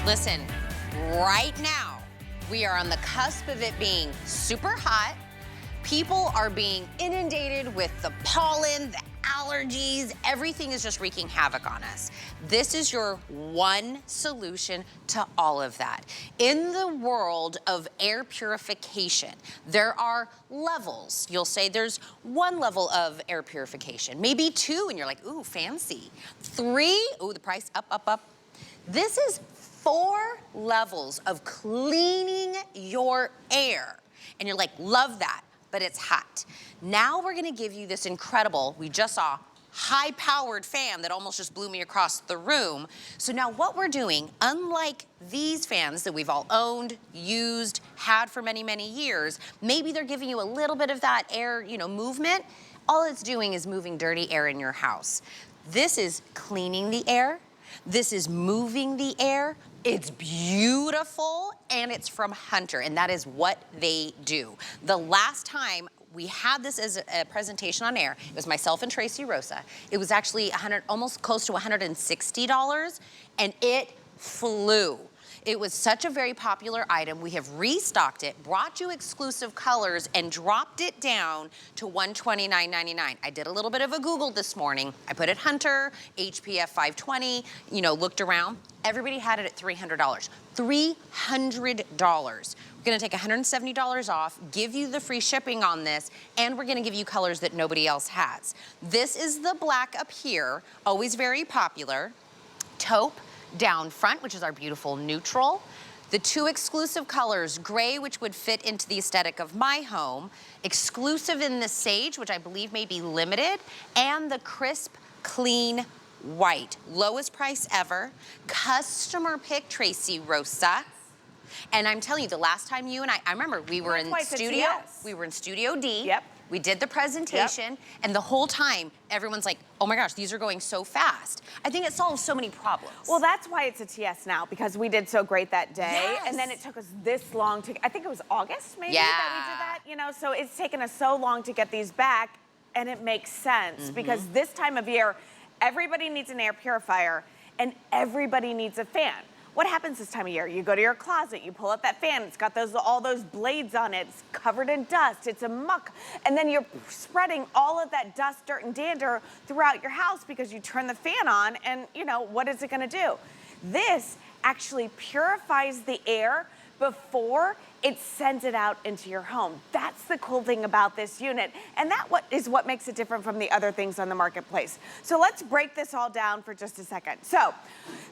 Listen, right now, we are on the cusp of it being super hot. People are being inundated with the pollen, the allergies, everything is just wreaking havoc on us. This is your one solution to all of that. In the world of air purification, there are levels. You'll say there's one level of air purification, maybe two, and you're like, ooh, fancy. Three, ooh, the price up, up, up. This is 4 levels of cleaning your air. And you're like, love that, but it's hot. Now we're gonna give you this incredible, we just saw, high-powered fan that almost just blew me across the room. So now what we're doing, unlike these fans that we've all owned, used, had for many, many years, maybe they're giving you a little bit of that air, movement. All it's doing is moving dirty air in your house. This is cleaning the air. This is moving the air. It's beautiful, and it's from Hunter, and that is what they do. The last time we had this as a presentation on air, it was myself and Tracy Rosa. It was actually almost close to $160, and it flew. It was such a very popular item. We have restocked it, brought you exclusive colors, and dropped it down to $129.99. I did a little bit of a Google this morning. I put it Hunter, HPF520, looked around. Everybody had it at $300. $300. We're gonna take $170 off, give you the free shipping on this, and we're gonna give you colors that nobody else has. This is the black up here, always very popular. Taupe down front, which is our beautiful neutral. The 2 exclusive colors, gray, which would fit into the aesthetic of my home, exclusive in the sage, which I believe may be limited, and the crisp, clean white. Lowest price ever. Customer pick, Tracy Rosa. And I'm telling you, the last time you and I remember we were in studio. We were in Studio D. Yep. We did the presentation, and the whole time, everyone's like, oh my gosh, these are going so fast. I think it solves so many problems. Well, that's why it's a TS now, because we did so great that day, Yes. and then it took us this long to, I think it was August maybe that we did that, so it's taken us so long to get these back, and it makes sense, because this time of year, everybody needs an air purifier, and everybody needs a fan. What happens this time of year? You go to your closet, you pull up that fan, it's got all those blades on it, it's covered in dust, it's a muck, and then you're spreading all of that dust, dirt, and dander throughout your house because you turn the fan on, and what is it gonna do? This actually purifies the air before it sends it out into your home. That's the cool thing about this unit, and that is what makes it different from the other things on the marketplace. So let's break this all down for just a second. So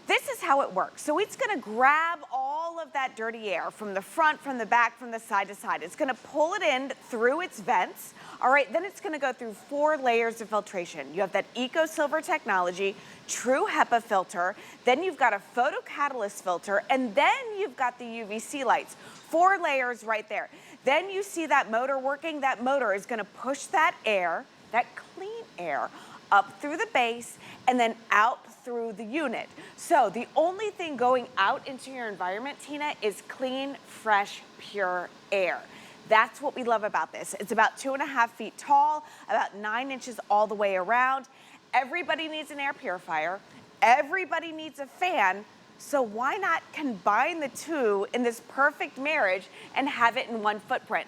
this is how it works. So it's gonna grab all of that dirty air from the front, from the back, from the side to side. It's gonna pull it in through its vents. All right, then it's gonna go through 4 layers of filtration. You have that EcoSilver technology, true HEPA filter, then you've got a photocatalyst filter, and then you've got the UVC lights. 4 layers right there. Then you see that motor working. That motor is gonna push that air, that clean air, up through the base and then out through the unit. So the only thing going out into your environment, Tina, is clean, fresh, pure air. That's what we love about this. It's about 2.5 feet tall, about 9 inches all the way around. Everybody needs an air purifier. Everybody needs a fan. So why not combine the two in this perfect marriage and have it in one footprint?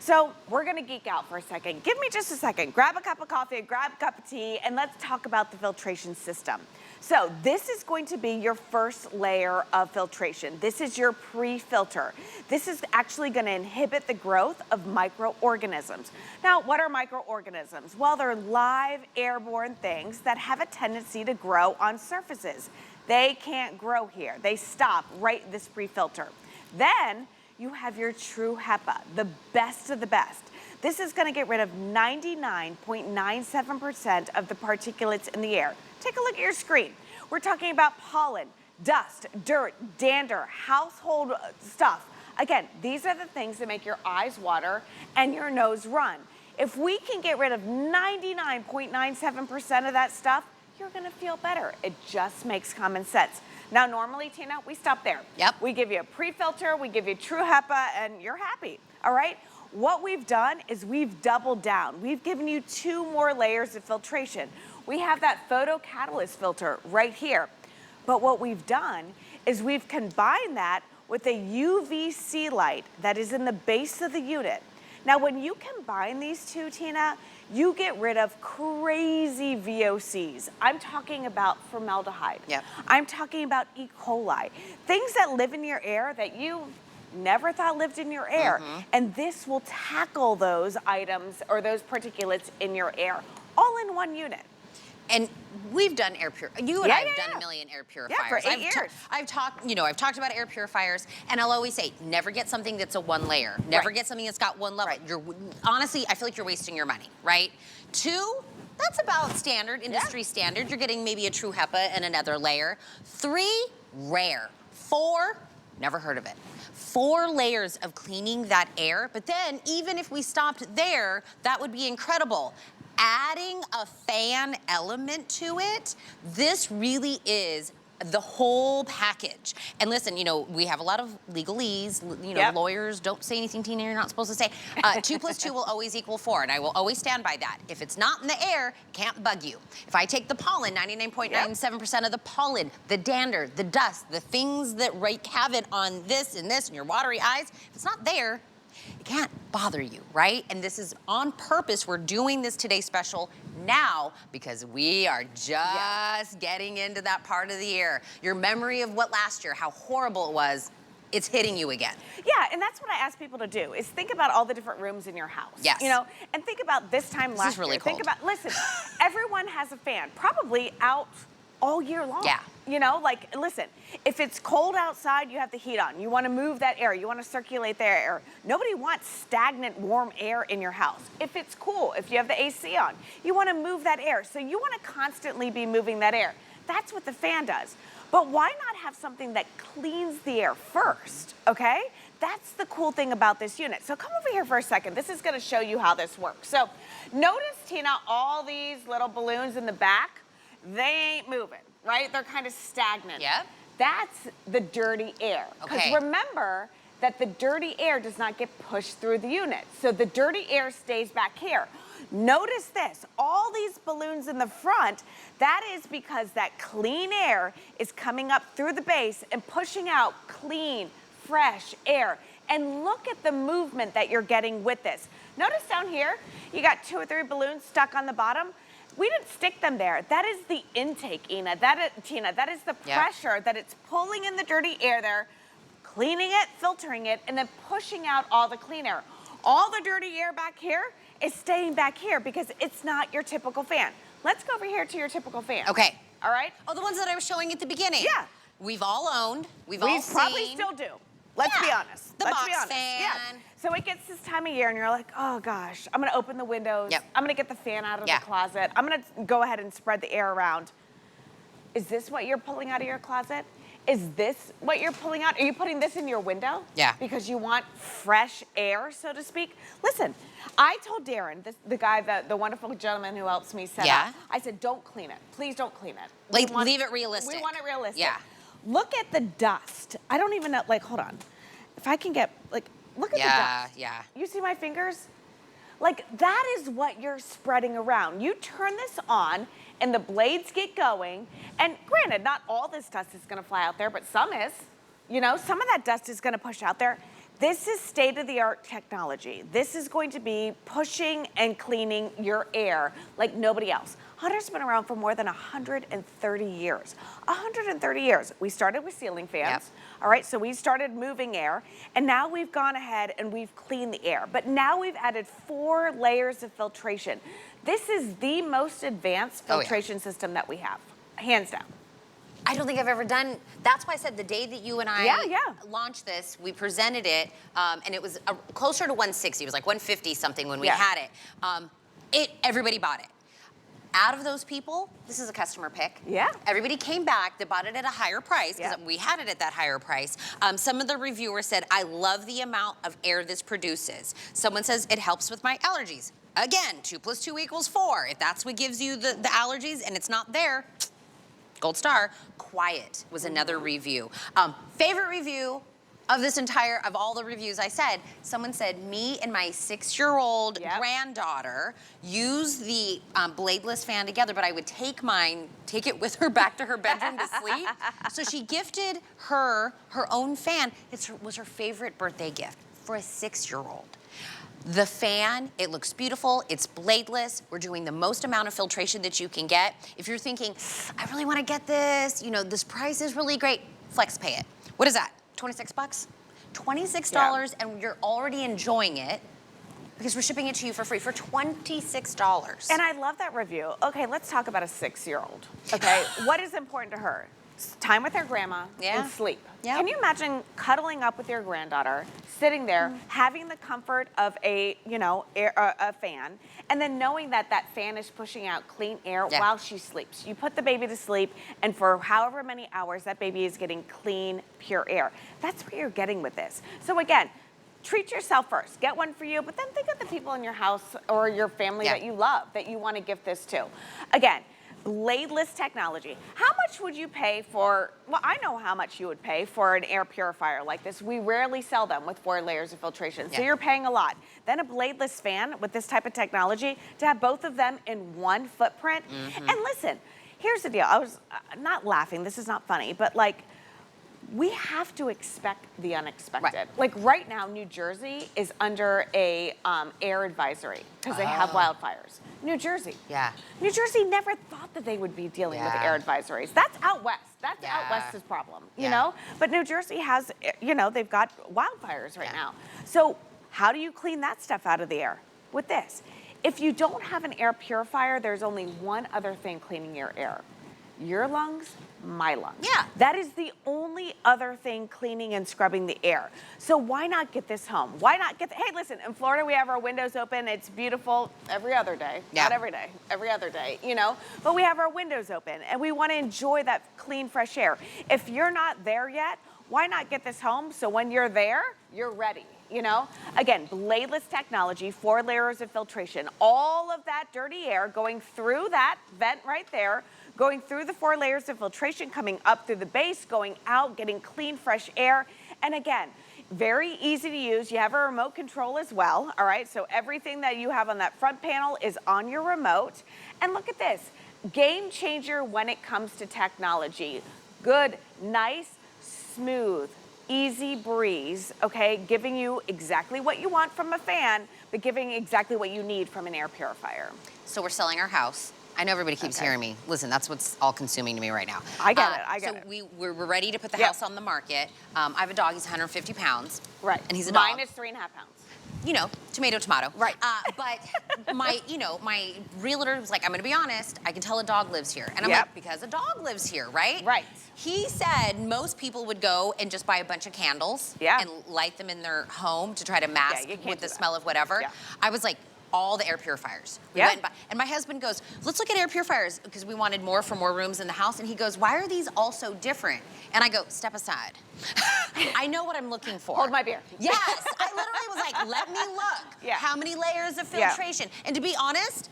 So we're gonna geek out for a second. Give me just a second. Grab a cup of coffee, grab a cup of tea, and let's talk about the filtration system. So this is going to be your first layer of filtration. This is your pre-filter. This is actually gonna inhibit the growth of microorganisms. Now, what are microorganisms? Well, they're live airborne things that have a tendency to grow on surfaces. They can't grow here. They stop right in this pre-filter. Then you have your true HEPA, the best of the best. This is gonna get rid of 99.97% of the particulates in the air. Take a look at your screen. We're talking about pollen, dust, dirt, dander, household stuff. Again, these are the things that make your eyes water and your nose run. If we can get rid of 99.97% of that stuff, you're gonna feel better. It just makes common sense. Now, normally, Tina, we stop there. Yep. We give you a pre-filter, we give you true HEPA, and you're happy, all right? What we've done is we've doubled down. We've given you 2 more layers of filtration. We have that photocatalyst filter right here. But what we've done is we've combined that with a UVC light that is in the base of the unit. Now, when you combine these two, Tina, you get rid of crazy VOCs. I'm talking about formaldehyde. Yep. I'm talking about E. coli. Things that live in your air that you never thought lived in your air. And this will tackle those items or those particulates in your air all in one unit. And we've done air purifiers. You and I have done a million air purifiers. Yeah, for 8 years. I've talked about air purifiers, and I'll always say, never get something that's a one layer. Never get something that's got one level. Honestly, I feel like you're wasting your money, right? 2, that's about standard, industry standard. You're getting maybe a true HEPA and another layer. 3, rare. 4, never heard of it. 4 layers of cleaning that air, but then even if we stopped there, that would be incredible. Adding a fan element to it, this really is the whole package. And listen, you know, we have a lot of legalese, you know, lawyers don't say anything, Tina, you're not supposed to say. 2 plus 2 will always equal 4, and I will always stand by that. If it's not in the air, it can't bug you. If I take the pollen, 99.97% of the pollen, the dander, the dust, the things that wreak havoc on this and your watery eyes, if it's not there, it can't bother you, right? And this is on purpose. We're doing this today special now because we are just getting into that part of the year. Your memory of what last year, how horrible it was, it's hitting you again. Yeah, and that's what I ask people to do, is think about all the different rooms in your house. Yes. You know, and think about this time last year. This is really cold. Think about, listen, everyone has a fan, probably out all year long. Yeah. You know, like, listen, if it's cold outside, you have the heat on. You want to move that air. You want to circulate the air. Nobody wants stagnant, warm air in your house. If it's cool, if you have the AC on, you want to move that air. So you want to constantly be moving that air. That's what the fan does. But why not have something that cleans the air first, okay? That's the cool thing about this unit. So come over here for a second. This is going to show you how this works. So notice, Tina, all these little balloons in the back, they ain't moving. Right? They're kind of stagnant. Yep. That's the dirty air. Because remember that the dirty air does not get pushed through the unit. So the dirty air stays back here. Notice this, all these balloons in the front, that is because that clean air is coming up through the base and pushing out clean, fresh air. And look at the movement that you're getting with this. Notice down here, you got 2 or 3 balloons stuck on the bottom. We didn't stick them there. That is the intake, Tina. That is the pressure that it's pulling in the dirty air there, cleaning it, filtering it, and then pushing out all the clean air. All the dirty air back here is staying back here because it's not your typical fan. Let's go over here to your typical fan. Okay. All right? Oh, the ones that I was showing at the beginning. Yeah. We've all owned. We've all seen. We probably still do. Let's be honest. The Let's box be honest. fan. Yeah. So it gets this time of year and you're like, oh gosh, I'm gonna open the windows. Yep. I'm gonna get the fan out of the closet. I'm gonna go ahead and spread the air around. Is this what you're pulling out of your closet? Is this what you're pulling out? Are you putting this in your window? Yeah. Because you want fresh air, so to speak? Listen, I told Darren, the guy, the wonderful gentleman who helps me set up, I said, don't clean it. Please don't clean it. Like, leave it realistic. We want it realistic. Yeah. Look at the dust. I don't even know, like, hold on. If I can get, like, look at the dust. Yeah. You see my fingers? Like, that is what you're spreading around. You turn this on, and the blades get going. And granted, not all this dust is gonna fly out there, but some is. You know, some of that dust is gonna push out there. This is state-of-the-art technology. This is going to be pushing and cleaning your air like nobody else. Hunter's been around for more than 130 years. 130 years. We started with ceiling fans. All right, so we started moving air, and now we've gone ahead and we've cleaned the air. But now we've added 4 layers of filtration. This is the most advanced filtration system that we have, hands down. I don't think I've ever done, that's why I said the day that you and I launched this, we presented it, and it was closer to 160. It was like 150 something when we had it. Everybody bought it. Out of those people, this is a customer pick. Yeah. Everybody came back, they bought it at a higher price, because we had it at that higher price. Some of the reviewers said, I love the amount of air this produces. Someone says, it helps with my allergies. Again, 2 plus 2 equals 4. If that's what gives you the allergies and it's not there, gold star. Quiet was another review. Favorite review, of this entire, of all the reviews I said, someone said, me and my 6-year-old granddaughter use the bladeless fan together, but I would take it with her back to her bedroom to sleep. So she gifted her own fan. It was her favorite birthday gift for a 6-year-old. The fan, it looks beautiful, it's bladeless. We're doing the most amount of filtration that you can get. If you're thinking, I really wanna get this, you know, this price is really great, flex pay it. What is that, 26 bucks? $26 and you're already enjoying it because we're shipping it to you for free for $26. And I love that review. Okay, let's talk about a 6-year-old, okay? What is important to her? Time with her grandma and sleep. Can you imagine cuddling up with your granddaughter, sitting there, having the comfort of a, you know, a fan, and then knowing that that fan is pushing out clean air while she sleeps. You put the baby to sleep, and for however many hours, that baby is getting clean, pure air. That's what you're getting with this. So again, treat yourself first. Get one for you, but then think of the people in your house or your family that you love, that you want to gift this to. Again, bladeless technology. How much would you pay for, well, I know how much you would pay for an air purifier like this. We rarely sell them with 4 layers of filtration, so you're paying a lot. Then a bladeless fan with this type of technology, to have both of them in one footprint. And listen, here's the deal. I was not laughing, this is not funny, but like, we have to expect the unexpected. Like right now, New Jersey is under a air advisory because they have wildfires. New Jersey. New Jersey never thought that they would be dealing with air advisories. That's out west. That's out west's problem, you know? But New Jersey has, you know, they've got wildfires right now. So how do you clean that stuff out of the air? With this. If you don't have an air purifier, there's only one other thing cleaning your air. Your lungs, my lungs. That is the only other thing cleaning and scrubbing the air. So why not get this home? Why not get, hey, listen, in Florida, we have our windows open. It's beautiful every other day. Not every day, every other day, you know? But we have our windows open and we want to enjoy that clean, fresh air. If you're not there yet, why not get this home so when you're there, you're ready? You know, again, bladeless technology, 4 layers of filtration, all of that dirty air going through that vent right there, going through the 4 layers of filtration, coming up through the base, going out, getting clean, fresh air. And again, very easy to use. You have a remote control as well, all right? So everything that you have on that front panel is on your remote. And look at this, game changer when it comes to technology. Good, nice, smooth, easy breeze, okay? Giving you exactly what you want from a fan, but giving exactly what you need from an air purifier. So we're selling our house. I know everybody keeps hearing me. Listen, that's what's all consuming to me right now. I get it, I get it. So we're ready to put the house on the market. I have a dog, he's 150 pounds. Right. And he's a dog. Mine is 3.5 pounds. You know, tomato. Right. But my realtor was like, I'm gonna be honest, I can tell a dog lives here. And I'm like, because a dog lives here, right? Right. He said most people would go and just buy a bunch of candles and light them in their home to try to mask with the smell of whatever. I was like, all the air purifiers. We went and, and my husband goes, let's look at air purifiers, because we wanted more for more rooms in the house. And he goes, why are these all so different? And I go, step aside. I know what I'm looking for. Hold my beer. Yes, I literally was like, let me look. How many layers of filtration? And to be honest,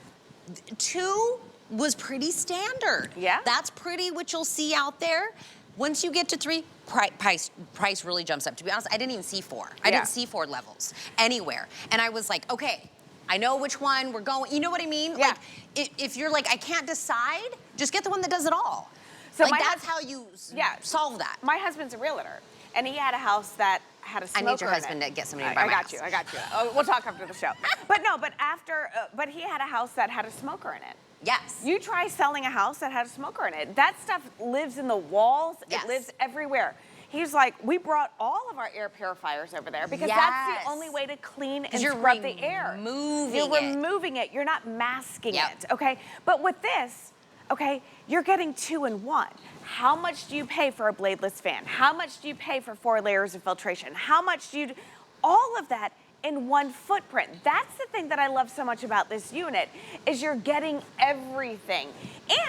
2 was pretty standard. That's pretty what you'll see out there. Once you get to 3, price really jumps up. To be honest, I didn't even see 4. I didn't see 4 levels anywhere. And I was like, okay, I know which one we're going, you know what I mean? Like, if you're like, I can't decide, just get the one that does it all. So like, that's how you solve that. My husband's a realtor, and he had a house that had a smoker. I need your husband to get somebody to buy my house. I got you. Oh, we'll talk after the show. But no, but after, but he had a house that had a smoker in it. Yes. You try selling a house that had a smoker in it. That stuff lives in the walls. It lives everywhere. He's like, we brought all of our air purifiers over there because that's the only way to clean and scrub the air. You're removing it. You're not masking it, okay? But with this, okay, you're getting 2 in 1. How much do you pay for a bladeless fan? How much do you pay for 4 layers of filtration? How much do you, all of that in one footprint. That's the thing that I love so much about this unit, is you're getting everything.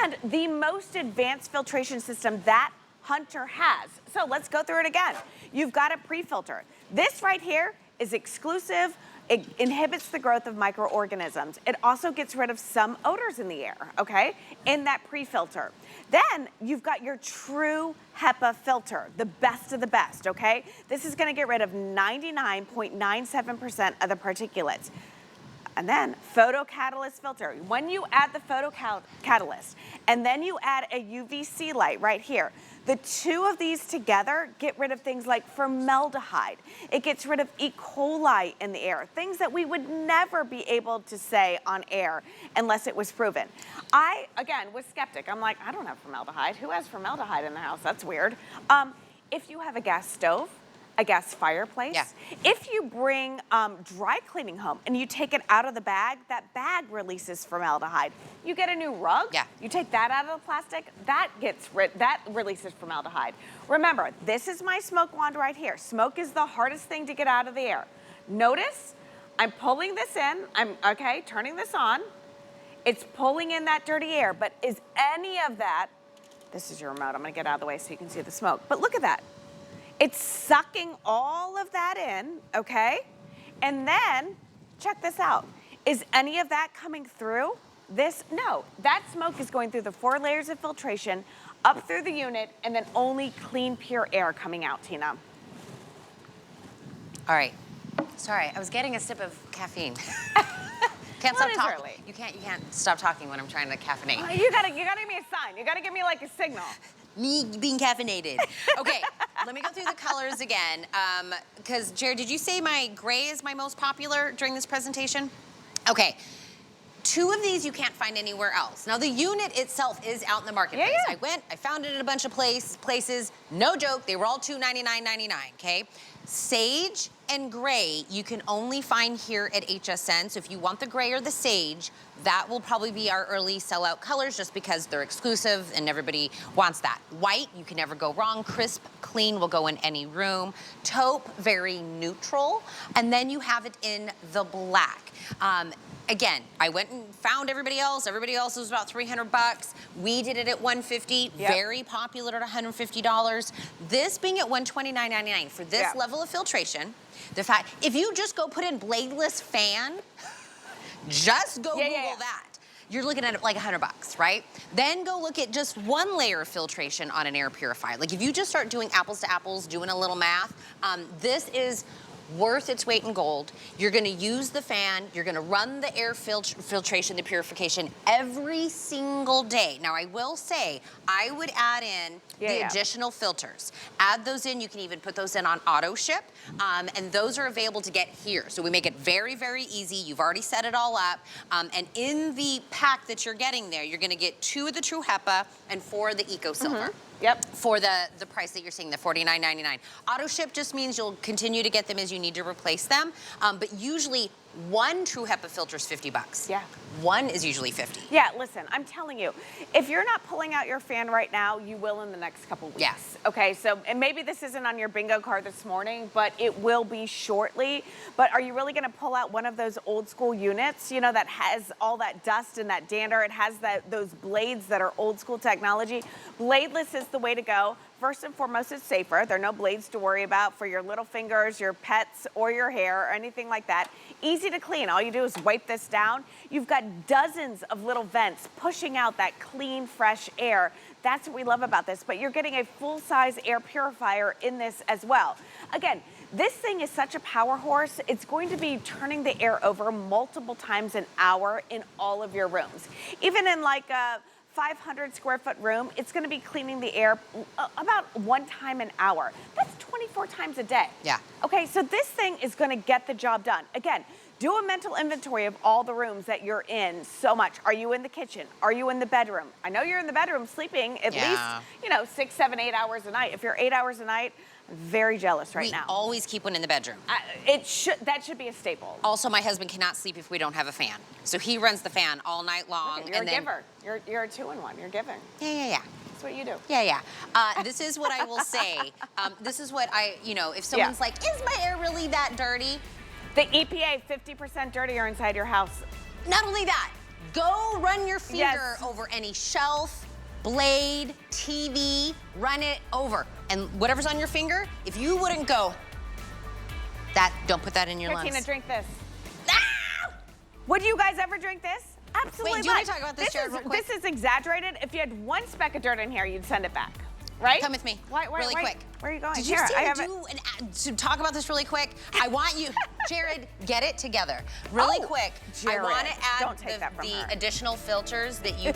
And the most advanced filtration system that Hunter has. So let's go through it again. You've got a pre-filter. This right here is exclusive It inhibits the growth of microorganisms. It also gets rid of some odors in the air, okay, in that pre-filter. Then you've got your true HEPA filter, the best of the best, okay? This is gonna get rid of 99.97% of the particulates. And then photocatalyst filter. When you add the photocatalyst and then you add a UVC light right here, the two of these together get rid of things like formaldehyde. It gets rid of E. coli in the air, things that we would never be able to say on air unless it was proven. I, again, was skeptic. I'm like, I don't have formaldehyde. Who has formaldehyde in the house? That's weird. If you have a gas stove, a gas fireplace. Yeah. If you bring dry cleaning home and you take it out of the bag, that bag releases formaldehyde. You get a new rug, yeah. You take that out of the plastic, that releases formaldehyde. Remember, this is my smoke wand right here. Smoke is the hardest thing to get out of the air. Notice, I'm pulling this in, okay, turning this on. It's pulling in that dirty air, but is any of that, this is your remote, I'm gonna get out of the way so you can see the smoke, but look at that. It's sucking all of that in, okay? And then, check this out. Is any of that coming through? No, that smoke is going through the 4 layers of filtration, up through the unit, and then only clean, pure air coming out, Tina. All right. Sorry, I was getting a sip of caffeine. Can't stop talking. Early. You can't stop talking when I'm trying to caffeinate. You gotta give me a sign. You gotta give me like a signal. Me being caffeinated. Okay, let me go through the colors again. Because Jared, did you say my gray is my most popular during this presentation? Okay. 2 of these you can't find anywhere else. Now the unit itself is out in the marketplace. Yeah. I found it at a bunch of places. No joke, they were all $299.99, okay? Sage and gray you can only find here at HSN. So if you want the gray or the sage, that will probably be our early sellout colors just because they're exclusive and everybody wants that. White, you can never go wrong. Crisp, clean will go in any room. Taupe, very neutral. And then you have it in the black. Again, I went and found everybody else. Everybody else was about 300 bucks. We did it at 150, yep. Very popular at $150. This being at $129.99 for this level of filtration, the fact, if you just go put in bladeless fan, just go Google that. You're looking at like 100 bucks, right? Then go look at just 1 layer of filtration on an air purifier. Like if you just start doing apples to apples, doing a little math, this is worth its weight in gold. You're gonna use the fan, you're gonna run the air filtration, the purification every single day. Now I will say, I would add in the additional filters. Add those in, you can even put those in on auto ship, and those are available to get here. So we make it very, very easy. You've already set it all up, and in the pack that you're getting there, you're gonna get 2 of the True HEPA and 4 of the EcoSilver. Yep. For the price that you're seeing, the $49.99. Auto ship just means you'll continue to get them as you need to replace them. But usually 1 True HEPA filter is 50 bucks. Yeah. 1 is usually 50. Yeah, listen, I'm telling you, if you're not pulling out your fan right now, you will in the next couple weeks. Yes. Okay, so, and maybe this isn't on your bingo card this morning, but it will be shortly. But are you really gonna pull out one of those old school units, you know, that has all that dust and that dander? It has those blades that are old school technology. Bladeless is the way to go. First and foremost, it's safer. There are no blades to worry about for your little fingers, your pets, or your hair, or anything like that. Easy to clean. All you do is wipe this down. You've got dozens of little vents pushing out that clean, fresh air. That's what we love about this, but you're getting a full-size air purifier in this as well. Again, this thing is such a power horse, it's going to be turning the air over multiple times an hour in all of your rooms. Even in like a 500 square foot room, it's gonna be cleaning the air about 1 time an hour. That's 24 times a day. Yeah. Okay, so this thing is gonna get the job done. Again, do a mental inventory of all the rooms that you're in so much. Are you in the kitchen? Are you in the bedroom? I know you're in the bedroom sleeping at least, you know, 6, 7, 8 hours a night. If you're 8 hours a night, I'm very jealous right now. We always keep one in the bedroom. That should be a staple. Also, my husband cannot sleep if we don't have a fan. So he runs the fan all night long. You're a giver. You're a 2-in-1. You're giving. Yeah. That's what you do. Yeah. This is what I will say. This is what you know, if someone's like, is my air really that dirty? The EPA 50% dirtier inside your house. Not only that, go run your finger over any shelf, blade, TV, run it over. And whatever's on your finger, if you wouldn't go, don't put that in your lungs. Tina, drink this. Would you guys ever drink this? Absolutely. Wait, do you want to talk about this, Jared, real quick? This is exaggerated. If you had one speck of dirt in here, you'd send it back, right? Come with me, really quick. Where are you going? Did you to talk about this really quick? I want you, Jared, get it together. Really quick. Jared, I want to add don't take that from the her. additional filters that you